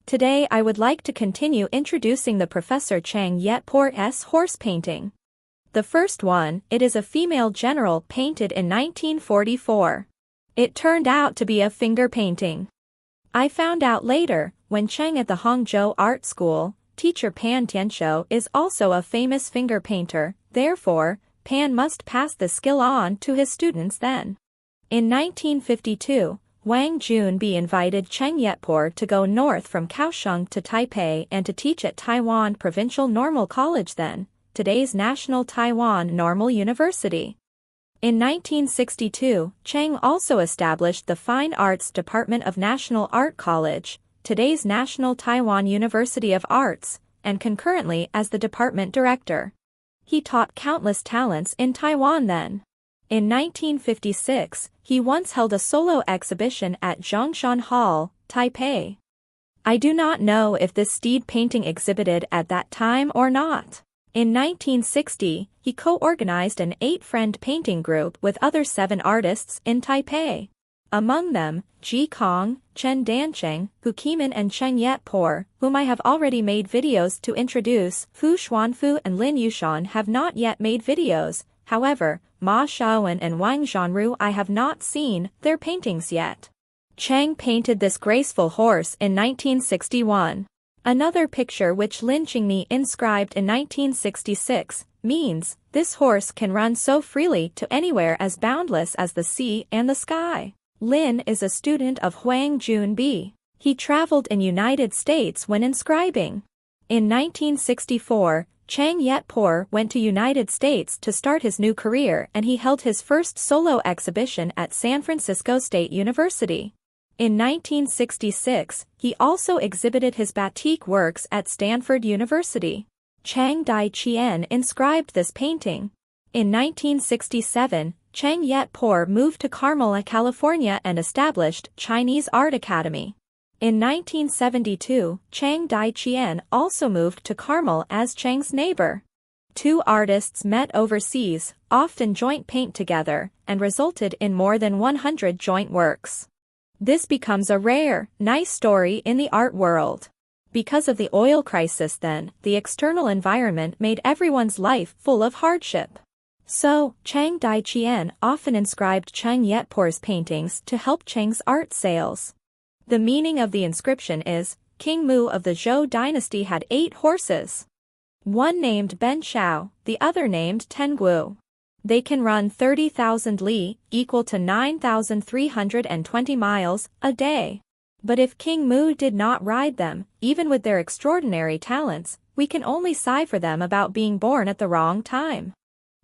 Today I would like to continue introducing the Professor Cheng Yet-por's horse painting. The first one, it is a female general painted in 1944. It turned out to be a finger painting. I found out later, when Cheng at the Hangzhou Art School, teacher Pan Tianshou is also a famous finger painter, therefore, Pan must pass the skill on to his students then. In 1952, Wang Junbi invited Cheng Yet-por to go north from Kuo-Sung to Taipei and to teach at Taiwan Provincial Normal College then, today's National Taiwan Normal University. In 1962, Cheng also established the Fine Arts Department of National Art College, today's National Taiwan University of Arts, and concurrently as the department director. He taught countless talents in Taiwan then. In 1956, he once held a solo exhibition at Zhongshan Hall, Taipei. I do not know if this steed painting exhibited at that time or not. In 1960, he co-organized an 8-friend painting group with other 7 artists in Taipei. Among them, Ji Kong, Chen Dancheng, Hu Qimin and Cheng Yet-por, whom I have already made videos to introduce. Fu Xuanfu and Lin Yushan have not yet made videos, however, Ma Xiaowen and Wang Zhanru I have not seen their paintings yet. Cheng painted this graceful horse in 1961. Another picture which Lin Qingni inscribed in 1966, means, this horse can run so freely to anywhere as boundless as the sea and the sky. Lin is a student of Wang Junbi. He traveled in United States when inscribing. In 1964, Cheng Yet-por went to United States to start his new career and he held his first solo exhibition at San Francisco State University. In 1966, he also exhibited his batik works at Stanford University. Cheng Dai-chien inscribed this painting. In 1967, Cheng Yet-por moved to Carmel, California and established Chinese Art Academy. In 1972, Cheng Dai-chien also moved to Carmel as Cheng's neighbor. 2 artists met overseas, often joint paint together, and resulted in more than 100 joint works. This becomes a rare, nice story in the art world. Because of the oil crisis then, the external environment made everyone's life full of hardship. So, Cheng Dai-chien often inscribed Cheng Yet-por's paintings to help Cheng's art sales. The meaning of the inscription is, King Mu of the Zhou dynasty had 8 horses. One named Ben Shao, the other named Tengu. They can run 30,000 li, equal to 9,320 miles, a day. But if King Mu did not ride them, even with their extraordinary talents, we can only sigh for them about being born at the wrong time.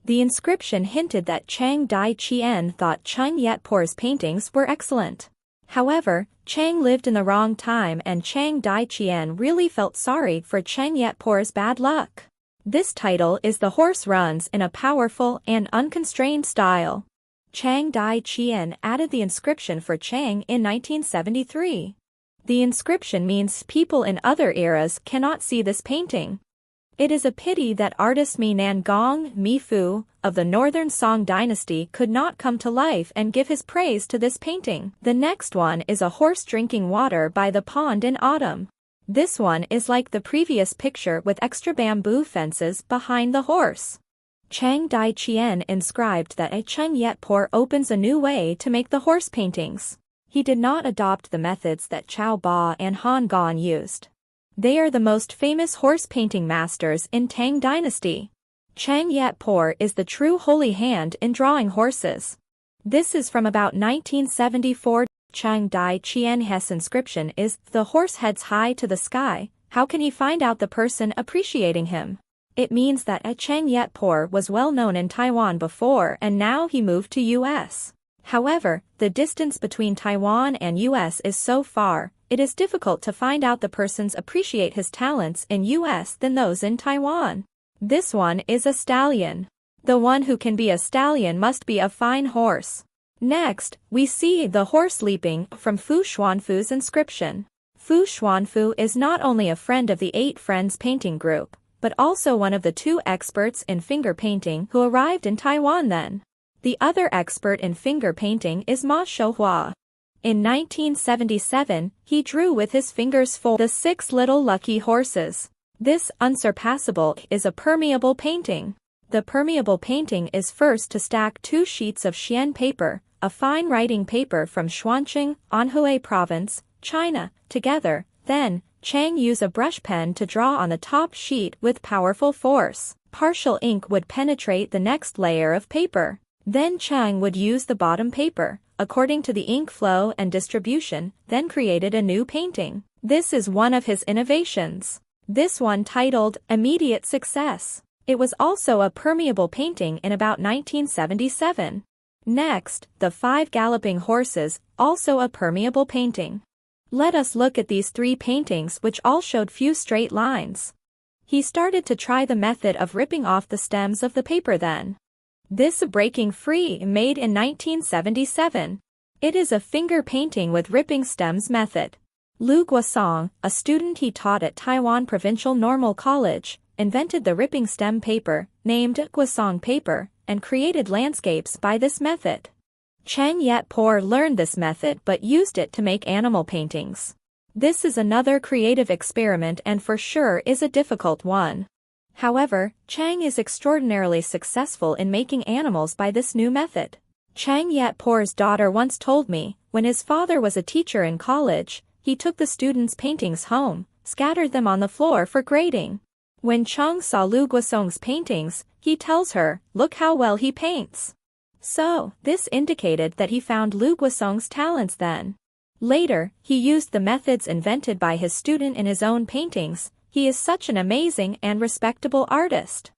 The inscription hinted that Cheng Dai-chien thought Cheng Yet-por's paintings were excellent. However, Cheng lived in the wrong time and Cheng Dai-chien really felt sorry for Cheng Yet-por's bad luck. This title is The Horse Runs in a Powerful and Unconstrained Style. Cheng Dai-chien added the inscription for Cheng in 1973. The inscription means people in other eras cannot see this painting. It is a pity that artist Mi Nangong Mi Fu, of the Northern Song dynasty could not come to life and give his praise to this painting. The next one is a horse drinking water by the pond in autumn. This one is like the previous picture with extra bamboo fences behind the horse. Cheng Dai-chien inscribed that a Cheng Yet-por opens a new way to make the horse paintings. He did not adopt the methods that Chao Ba and Han Gan used. They are the most famous horse painting masters in Tang dynasty. Cheng Yet-por is the true holy hand in drawing horses. This is from about 1974. Cheng Dai-chien's inscription is, the horse heads high to the sky, how can he find out the person appreciating him? It means that a Cheng Yet-por was well known in Taiwan before and now he moved to US. However, the distance between Taiwan and US is so far, it is difficult to find out the persons appreciate his talents in US than those in Taiwan. This one is a stallion. The one who can be a stallion must be a fine horse. Next, we see the horse leaping from Fu Xuanfu's inscription. Fu Xuanfu is not only a friend of the 8 Friends painting group, but also one of the 2 experts in finger painting who arrived in Taiwan then. The other expert in finger painting is Ma Shouhua. In 1977, he drew with his fingers the 6 Little Lucky Horses. This unsurpassable is a permeable painting. The permeable painting is first to stack 2 sheets of xian paper, a fine writing paper from Shuangqing, Anhui Province, China, together. Then, Cheng used a brush pen to draw on the top sheet with powerful force. Partial ink would penetrate the next layer of paper. Then Cheng would use the bottom paper, according to the ink flow and distribution, then created a new painting. This is one of his innovations. This one titled Immediate Success. It was also a permeable painting in about 1977. Next, the 5 Galloping Horses, also a permeable painting. Let us look at these 3 paintings which all showed few straight lines. He started to try the method of ripping off the stems of the paper then. This breaking free made in 1977. It is a finger painting with ripping stems method. Kuo-Sung, a student he taught at Taiwan Provincial Normal College, invented the ripping stem paper, named Kuo-Sung paper, and created landscapes by this method. Cheng Yet-por learned this method but used it to make animal paintings. This is another creative experiment and for sure is a difficult one. However, Cheng is extraordinarily successful in making animals by this new method. Cheng Yet-por's daughter once told me, when his father was a teacher in college, he took the students' paintings home, scattered them on the floor for grading. When Cheng saw Kuo-Sung's paintings, he tells her, "Look how well he paints." So, this indicated that he found Kuo-Sung's talents then. Later, he used the methods invented by his student in his own paintings. He is such an amazing and respectable artist.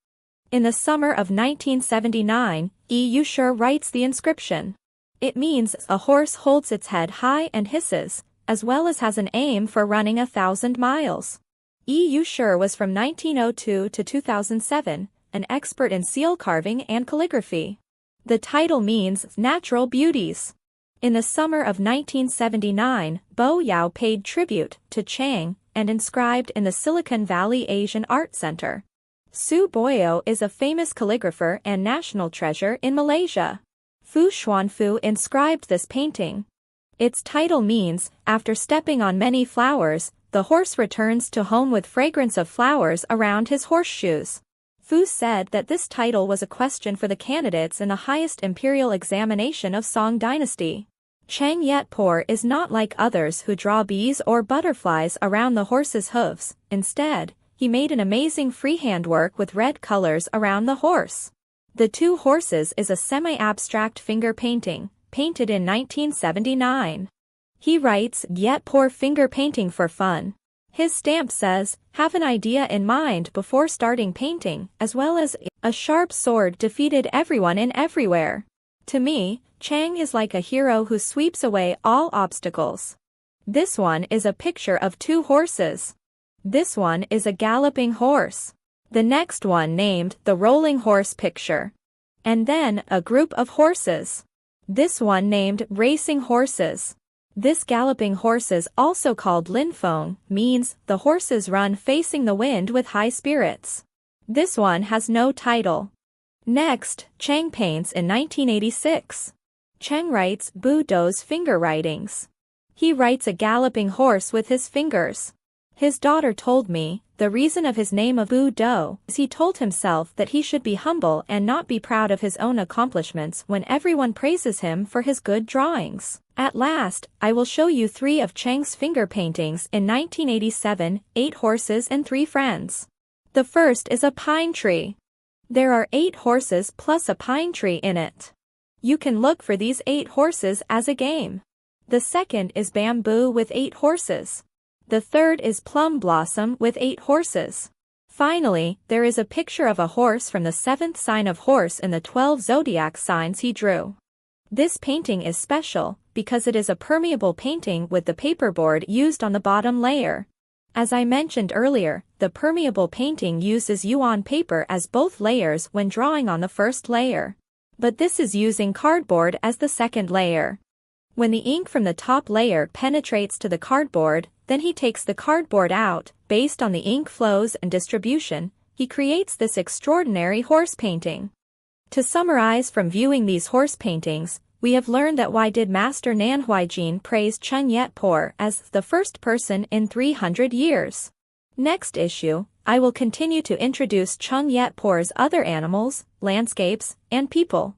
In the summer of 1979, Yu Shi writes the inscription. It means a horse holds its head high and hisses, as well as has an aim for running 1,000 miles. Yu Shi was from 1902 to 2007, an expert in seal carving and calligraphy. The title means natural beauties. In the summer of 1979, Bo Yao paid tribute to Cheng and inscribed in the Silicon Valley Asian Art Center. Su Boyo is a famous calligrapher and national treasure in Malaysia. Fu Xuanfu inscribed this painting. Its title means, after stepping on many flowers, the horse returns to home with fragrance of flowers around his horseshoes. Fu said that this title was a question for the candidates in the highest imperial examination of Song Dynasty. Cheng Yet-por is not like others who draw bees or butterflies around the horse's hooves. Instead, he made an amazing freehand work with red colors around the horse. The 2 Horses is a semi-abstract finger painting, painted in 1979. He writes, Yet-por finger painting for fun. His stamp says, have an idea in mind before starting painting, as well as, a sharp sword defeated everyone in everywhere. To me, Cheng is like a hero who sweeps away all obstacles. This one is a picture of 2 horses. This one is a galloping horse. The next one named the rolling horse picture. And then a group of horses. This one named racing horses. This galloping horses, also called linfeng, means the horses run facing the wind with high spirits. This one has no title. Next, Cheng paints in 1986. Cheng writes Bu Dou's finger writings. He writes a galloping horse with his fingers. His daughter told me, the reason of his name of Bu Dou is he told himself that he should be humble and not be proud of his own accomplishments when everyone praises him for his good drawings. At last, I will show you 3 of Cheng's finger paintings in 1987, 8 Horses and 3 Friends. The first is a pine tree. There are 8 horses plus a pine tree in it. You can look for these 8 horses as a game. The second is bamboo with 8 horses. The third is plum blossom with 8 horses. Finally, there is a picture of a horse from the 7th sign of horse in the 12 zodiac signs he drew. This painting is special because it is a permeable painting with the paperboard used on the bottom layer. As I mentioned earlier, the permeable painting uses yuan paper as both layers when drawing on the first layer. But this is using cardboard as the second layer. When the ink from the top layer penetrates to the cardboard, then he takes the cardboard out. Based on the ink flows and distribution, he creates this extraordinary horse painting. To summarize from viewing these horse paintings, We have learned that why did Master Nanhuijin praise Cheng Yetpoor as the first person in 300 years. Next issue, I will continue to introduce Cheng Yetpoor's other animals, landscapes, and people.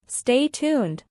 Stay tuned.